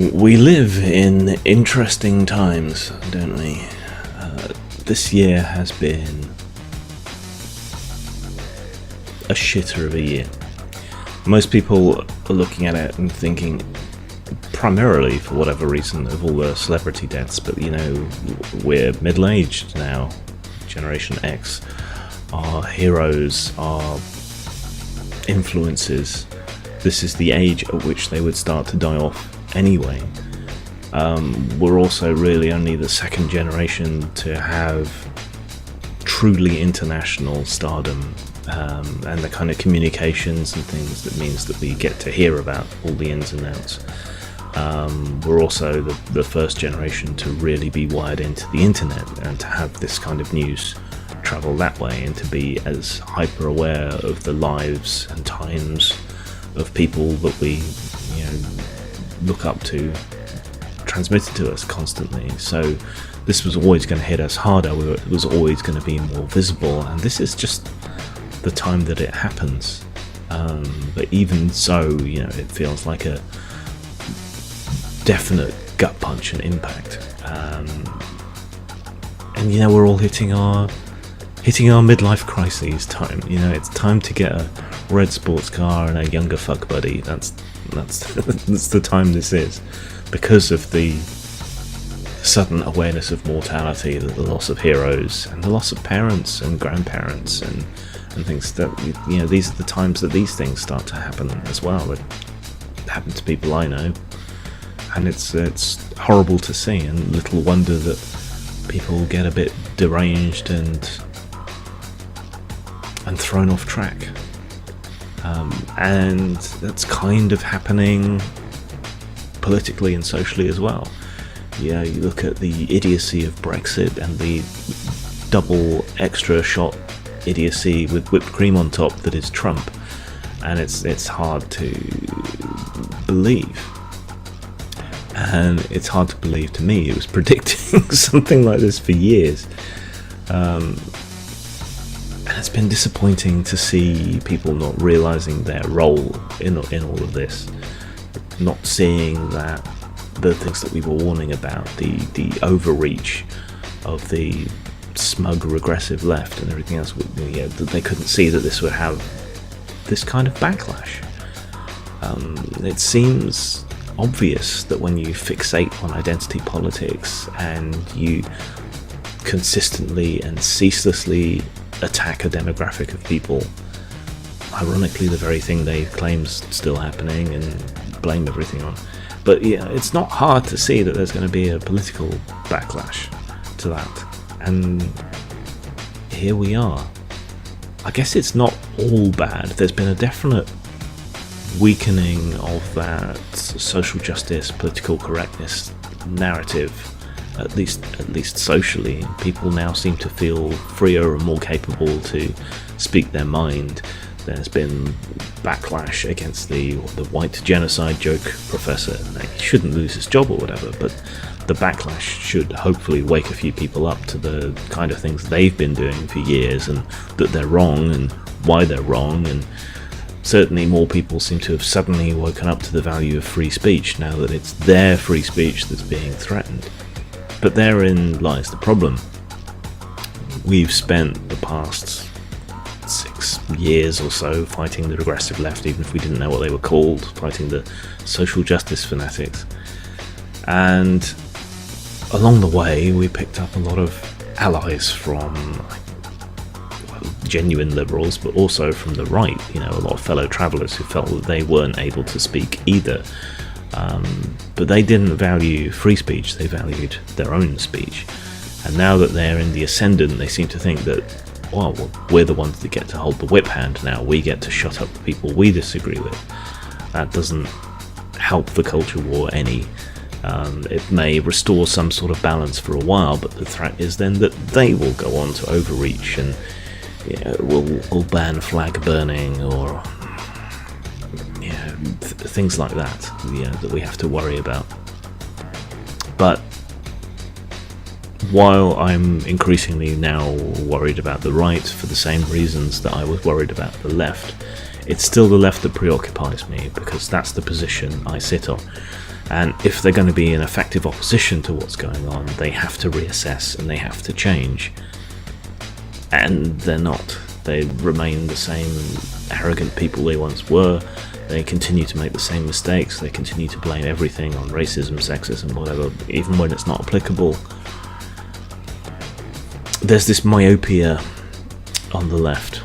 We live in interesting times, don't we? This year has been a shitter of a year. Most people are looking at it and thinking, primarily for whatever reason, of all the celebrity deaths, but we're middle-aged now, Generation X. Our heroes, our influences, this is the age at which they would start to die off anyway. We're also really only the second generation to have truly international stardom, and the kind of communications and things that means that we get to hear about all the ins and outs. We're also the first generation to really be wired into the internet and to have this kind of news travel that way, and to be as hyper aware of the lives and times of people that we look up to transmitted to us constantly. So this was always going to hit us harder. It was always going to be more visible, and this is just the time that it happens. But even so, it feels like a definite gut punch and impact. And we're all hitting our midlife crises time. It's time to get a red sports car and a younger fuck buddy. That's the time this is, because of the sudden awareness of mortality, the loss of heroes, and the loss of parents and grandparents and things. That these are the times that these things start to happen as well. It happened to people I know, and it's horrible to see, and little wonder that people get a bit deranged and thrown off track. And that's kind of happening politically and socially as well. You look at the idiocy of Brexit and the double extra shot idiocy with whipped cream on top that is Trump, and it's hard to believe. And it's hard to believe to me. It was predicting something like this for years. And it's been disappointing to see people not realising their role in all of this. Not seeing that the things that we were warning about, the overreach of the smug regressive left and everything else, that they couldn't see that this would have this kind of backlash. It seems obvious that when you fixate on identity politics and you consistently and ceaselessly attack a demographic of people, ironically the very thing they claim's still happening, and blame everything on. But it's not hard to see that there's going to be a political backlash to that. And here we are. I guess it's not all bad. There's been a definite weakening of that social justice, political correctness narrative, at least socially. People now seem to feel freer and more capable to speak their mind. There's been backlash against the white genocide joke professor. He shouldn't lose his job or whatever, but the backlash should hopefully wake a few people up to the kind of things they've been doing for years, and that they're wrong and why they're wrong. And certainly more people seem to have suddenly woken up to the value of free speech now that it's their free speech that's being threatened. But therein lies the problem. We've spent the past 6 years or so fighting the regressive left, even if we didn't know what they were called, fighting the social justice fanatics. And along the way, we picked up a lot of allies from genuine liberals, but also from the right, a lot of fellow travellers who felt that they weren't able to speak either. But they didn't value free speech, they valued their own speech. And now that they're in the ascendant, they seem to think that, well, we're the ones that get to hold the whip hand now, we get to shut up the people we disagree with. That doesn't help the culture war any. It may restore some sort of balance for a while, but the threat is then that they will go on to overreach and will ban flag burning or things like that, that we have to worry about. But while I'm increasingly now worried about the right for the same reasons that I was worried about the left, it's still the left that preoccupies me, because that's the position I sit on. And if they're going to be an effective opposition to what's going on, they have to reassess and they have to change. And they're not. They remain the same arrogant people they once were. They continue to make the same mistakes. They continue to blame everything on racism, sexism, whatever, even when it's not applicable. There's this myopia on the left.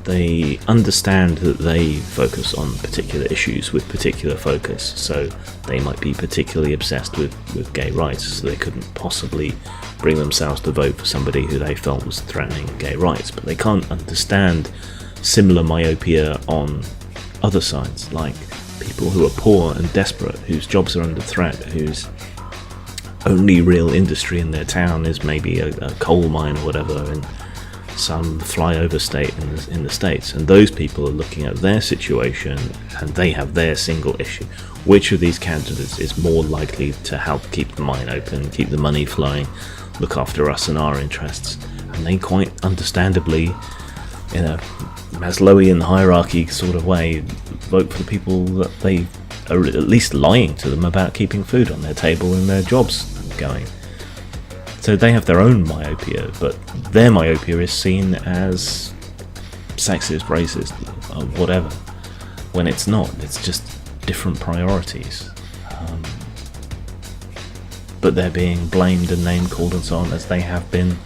They understand that they focus on particular issues with particular focus, so they might be particularly obsessed with gay rights, so they couldn't possibly bring themselves to vote for somebody who they felt was threatening gay rights, but they can't understand similar myopia on other sides, like people who are poor and desperate, whose jobs are under threat, whose only real industry in their town is maybe a coal mine or whatever in some flyover state in the States, and those people are looking at their situation and they have their single issue. Which of these candidates is more likely to help keep the mine open, keep the money flowing, look after us and our interests? And they quite understandably, in a Maslowian hierarchy sort of way, vote for the people that they are at least lying to them about keeping food on their table and their jobs going. So they have their own myopia, but their myopia is seen as sexist, racist, or whatever, when it's not. It's just different priorities. But they're being blamed and name-called and so on, as they have been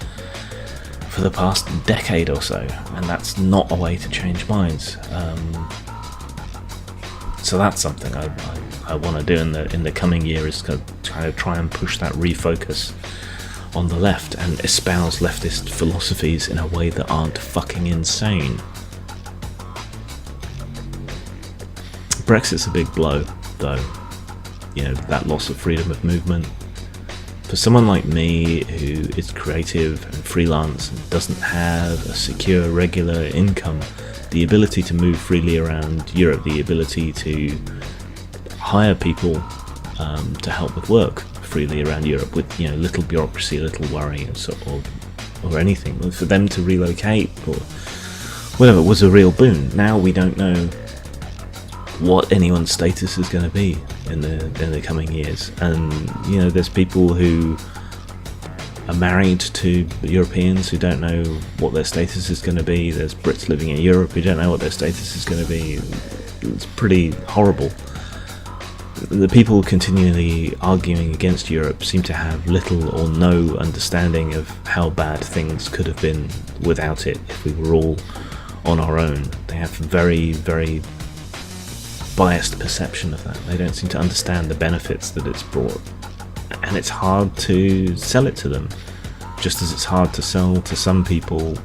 for the past decade or so, and that's not a way to change minds. So that's something I want to do in the coming year, is to kind of try and push that refocus on the left and espouse leftist philosophies in a way that aren't fucking insane. Brexit's a big blow, though. You know, that loss of freedom of movement. For someone like me, who is creative and freelance and doesn't have a secure, regular income, the ability to move freely around Europe, the ability to hire people to help with work freely around Europe with, you know, little bureaucracy, little worry, or anything, for them to relocate or whatever, was a real boon. Now we don't know what anyone's status is going to be in the coming years, and you know, there's people who are married to Europeans who don't know what their status is going to be. There's Brits living in Europe who don't know what their status is going to be. It's pretty horrible. The people continually arguing against Europe seem to have little or no understanding of how bad things could have been without it if we were all on our own. They have very, very biased perception of that. They don't seem to understand the benefits that it's brought, and it's hard to sell it to them, just as it's hard to sell to some people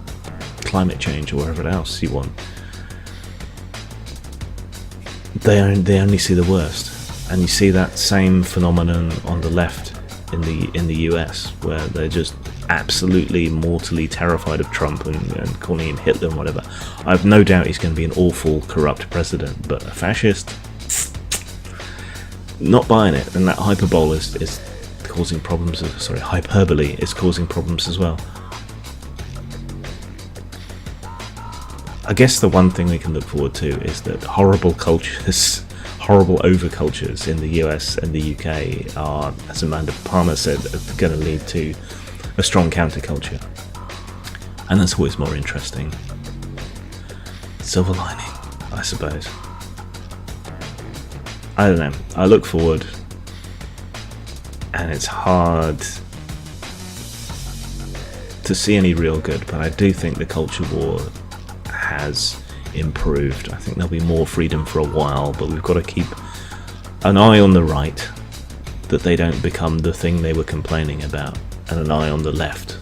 climate change or whatever else you want. They only see the worst. And you see that same phenomenon on the left in the US, where they're just absolutely mortally terrified of Trump and calling him Hitler and whatever. I've no doubt he's going to be an awful, corrupt president, but a fascist? Not buying it. And that hyperbole is causing problems. Hyperbole is causing problems as well. I guess the one thing we can look forward to is that horrible overcultures in the US and the UK are, as Amanda Palmer said, going to lead to a strong counterculture. And that's always more interesting. Silver lining, I suppose. I don't know. I look forward, and it's hard to see any real good, but I do think the culture war has improved. I think there'll be more freedom for a while, but we've got to keep an eye on the right, that they don't become the thing they were complaining about, and an eye on the left,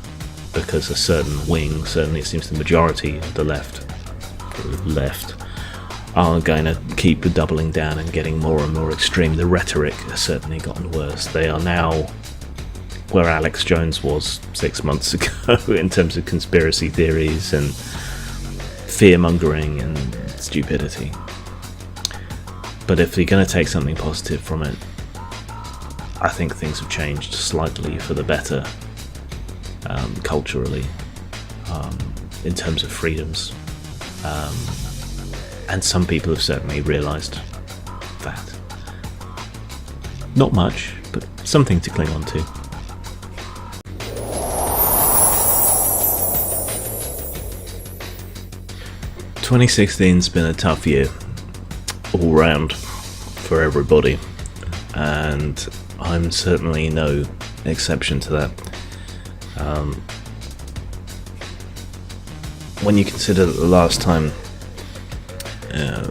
because a certain wing, certainly it seems the majority of the left are going to keep doubling down and getting more and more extreme. The rhetoric has certainly gotten worse. They are now where Alex Jones was 6 months ago in terms of conspiracy theories and fear-mongering and stupidity. But if you're going to take something positive from it, I think things have changed slightly for the better, culturally, in terms of freedoms. And some people have certainly realised that. Not much, but something to cling on to. "2016's been a tough year all round for everybody, and I'm certainly no exception to that. When you consider that the last time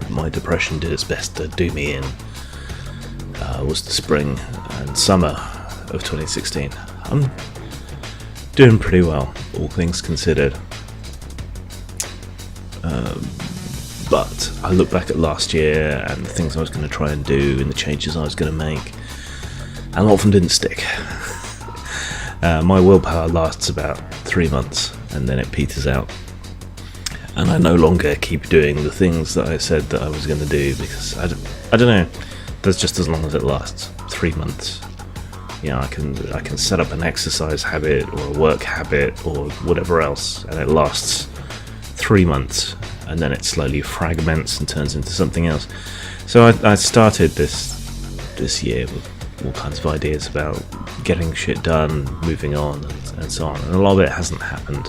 my depression did its best to do me in was the spring and summer of 2016, I'm doing pretty well, all things considered. But I look back at last year and the things I was going to try and do and the changes I was going to make, and a lot of them didn't stick. My willpower lasts about 3 months and then it peters out, and I no longer keep doing the things that I said that I was going to do, because I don't know, that's just as long as it lasts. 3 months. I can set up an exercise habit or a work habit or whatever else, and it lasts 3 months, and then it slowly fragments and turns into something else. So I started this year with all kinds of ideas about getting shit done, moving on, and so on, and a lot of it hasn't happened.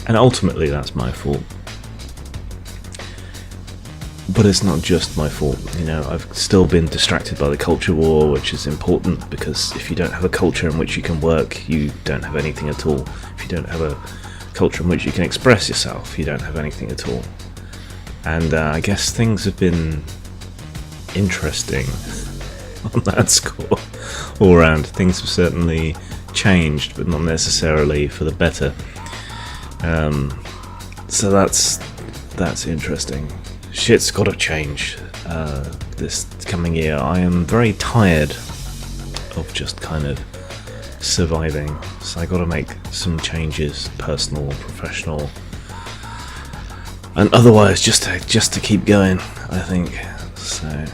And ultimately that's my fault. But it's not just my fault. I've still been distracted by the culture war, which is important, because if you don't have a culture in which you can work, you don't have anything at all. If you don't have a culture in which you can express yourself, you don't have anything at all. And I guess things have been interesting on that score all around. Things have certainly changed, but not necessarily for the better. So that's interesting. Shit's gotta change this coming year. I am very tired of just kind of surviving, so I gotta make some changes, personal, professional, and otherwise just to keep going, I think. So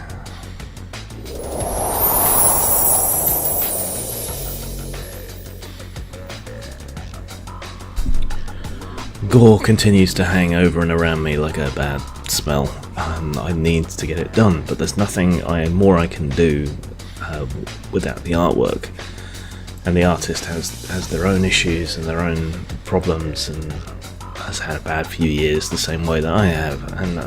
gore continues to hang over and around me like a bad smell, and I need to get it done, but there's nothing more I can do without the artwork. And the artist has their own issues and their own problems, and has had a bad few years the same way that I have, and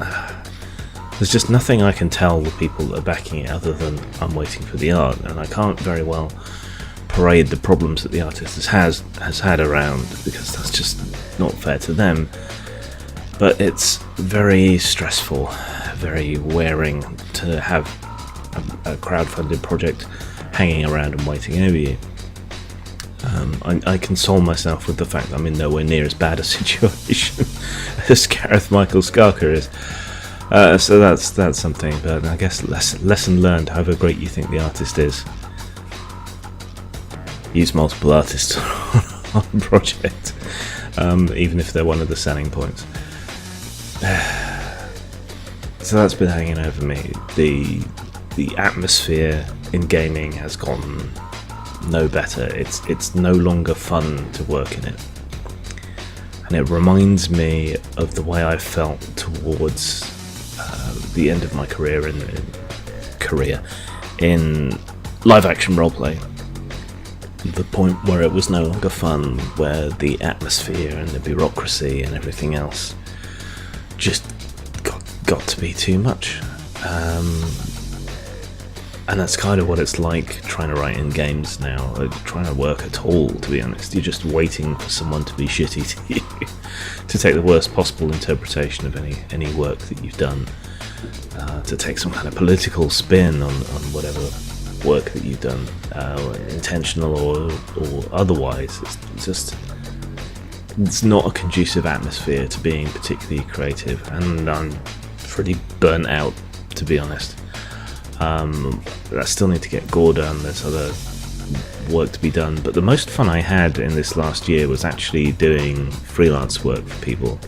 there's just nothing I can tell the people that are backing it other than I'm waiting for the art, and I can't very well parade the problems that the artist has had around, because that's just not fair to them. But it's very stressful, very wearing to have a crowdfunded project hanging around and waiting over you. I console myself with the fact that I'm in nowhere near as bad a situation as Gareth Michael Skarka is. So that's something, but I guess lesson learned, however great you think the artist is. Use multiple artists on a project, even if they're one of the selling points. So that's been hanging over me. The atmosphere in gaming has gotten no better. It's no longer fun to work in it, and it reminds me of the way I felt towards the end of my career in live action roleplay. The point where it was no longer fun, where the atmosphere and the bureaucracy and everything else just got to be too much. And that's kind of what it's like trying to write in games now, trying to work at all, to be honest. You're just waiting for someone to be shitty to you, to take the worst possible interpretation of any work that you've done, to take some kind of political spin on whatever work that you've done, intentional or otherwise. It's not a conducive atmosphere to being particularly creative, and I'm pretty burnt out, to be honest. I still need to get gore done, there's other work to be done, but the most fun I had in this last year was actually doing freelance work for people.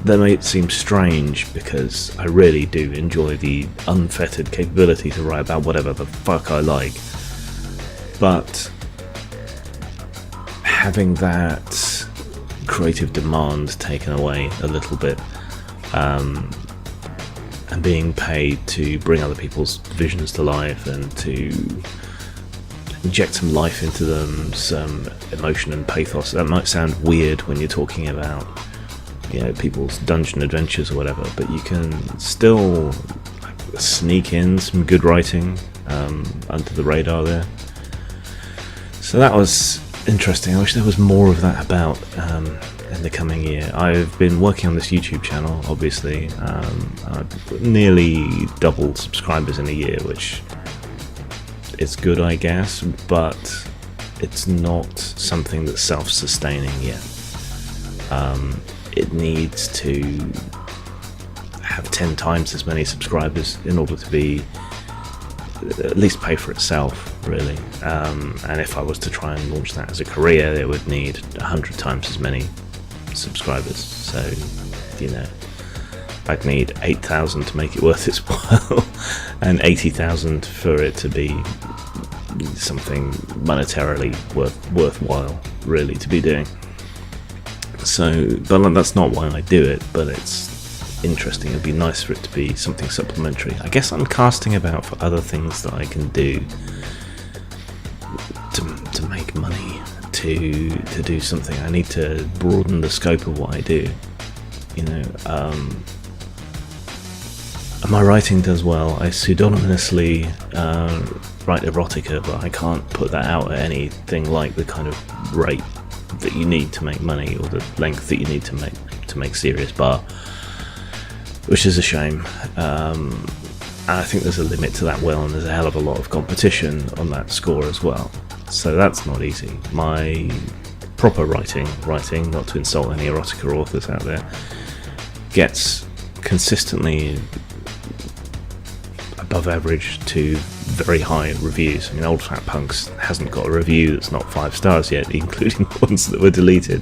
That may seem strange, because I really do enjoy the unfettered capability to write about whatever the fuck I like, but having that creative demand taken away a little bit and being paid to bring other people's visions to life and to inject some life into them, some emotion and pathos. That might sound weird when you're talking about, people's dungeon adventures or whatever, but you can still sneak in some good writing under the radar there. So that was interesting. I wish there was more of that about in the coming year. I've been working on this YouTube channel, obviously. I've nearly doubled subscribers in a year, which is good, I guess, but it's not something that's self-sustaining yet. It needs to have 10 times as many subscribers in order to be at least pay for itself, really. And if I was to try and launch that as a career, it would need 100 times as many subscribers. So, I'd need 8,000 to make it worth its while, and 80,000 for it to be something monetarily worthwhile, really, to be doing. So, but that's not why I do it, but it's interesting. It'd be nice for it to be something supplementary. I guess I'm casting about for other things that I can do to make money, to do something. I need to broaden the scope of what I do. My writing does well. I pseudonymously write erotica, but I can't put that out at anything like the kind of rate that you need to make money, or the length that you need to make serious bar, which is a shame. And I think there's a limit to that and there's a hell of a lot of competition on that score as well. So that's not easy. My proper writing, not to insult any erotica authors out there, gets consistently above average to very high reviews. I mean, Old Fat Punks hasn't got a review that's not 5 stars yet, including ones that were deleted.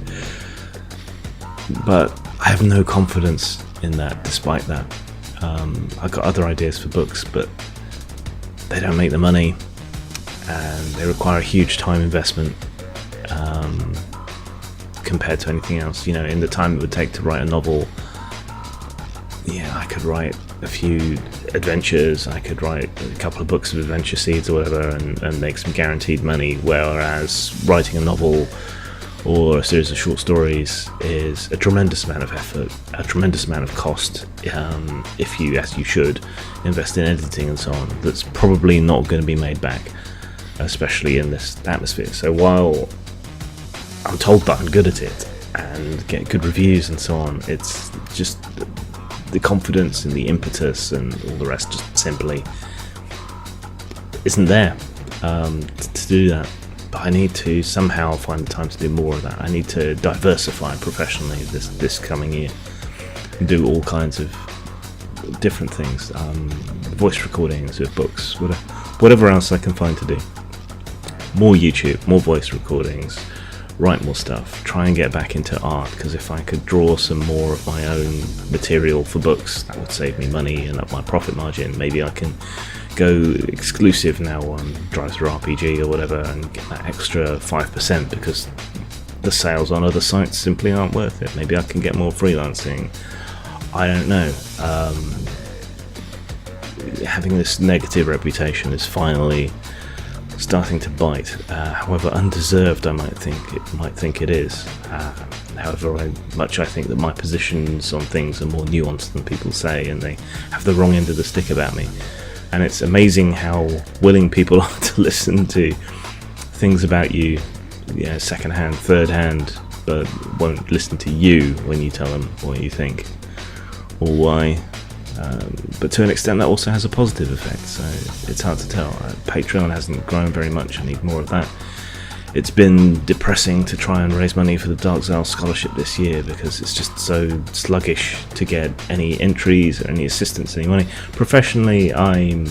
But I have no confidence in that, despite that. I've got other ideas for books, but they don't make the money, and they require a huge time investment compared to anything else. In the time it would take to write a novel, I could write a few adventures, I could write a couple of books of adventure seeds or whatever, and make some guaranteed money, whereas writing a novel or a series of short stories is a tremendous amount of effort, a tremendous amount of cost, if you, as you should, invest in editing and so on, that's probably not going to be made back, especially in this atmosphere. So while I'm told that I'm good at it and get good reviews and so on, it's just the confidence and the impetus and all the rest just simply isn't there to do that. But I need to somehow find the time to do more of that. I need to diversify professionally this coming year and do all kinds of different things, voice recordings of books, whatever else I can find to do. More YouTube, more voice recordings, write more stuff, try and get back into art, because if I could draw some more of my own material for books, that would save me money and up my profit margin. Maybe I can go exclusive now on Drive-Thru RPG or whatever and get that extra 5% because the sales on other sites simply aren't worth it. Maybe I can get more freelancing. I don't know. Having this negative reputation is finally starting to bite, however undeserved I might think it is. However much I think that my positions on things are more nuanced than people say, and they have the wrong end of the stick about me. And it's amazing how willing people are to listen to things about you, second hand, third hand, but won't listen to you when you tell them what you think or why. But to an extent that also has a positive effect, so it's hard to tell. Patreon hasn't grown very much, I need more of that. It's been depressing to try and raise money for the Dark Zale Scholarship this year because it's just so sluggish to get any entries or any assistance, any money. Professionally, I'm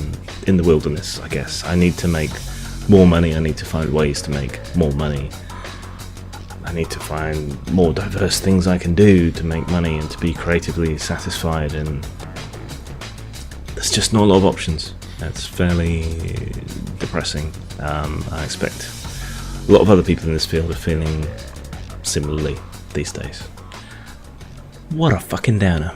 in the wilderness, I guess. I need to make more money, I need to find ways to make more money. I need to find more diverse things I can do to make money and to be creatively satisfied, and there's just not a lot of options. That's fairly depressing. I expect a lot of other people in this field are feeling similarly these days. What a fucking downer.